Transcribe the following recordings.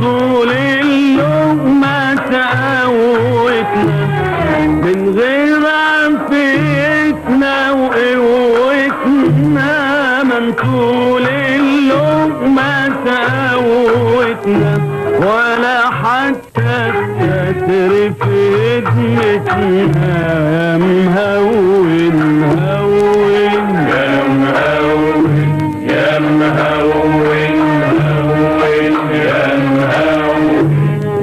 طول اللقمة تقوتنا من غير عفتنا وقوتنا، من طول اللقمة تقوتنا ولا حتى الستر في خدمتنا. يا مهون هون يا مهون يا مهون يا مهون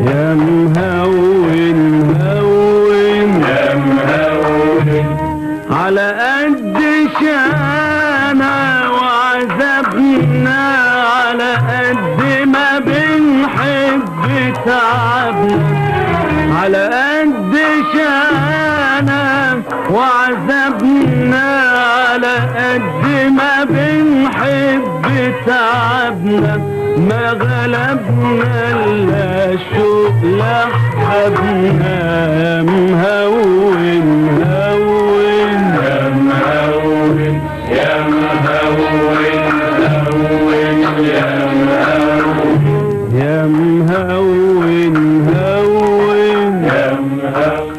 يا مهون هون يا مهون على قد شانا وعذابنا، على قد ما بنحب تعبنا، على قد شانا وعذابنا، على قد ما بنحب تعبنا، ما غلبنا الا الشوق لحبنا. يا مهون هون يا مهون يا مهون يا مهون يا مهون هون يا مهون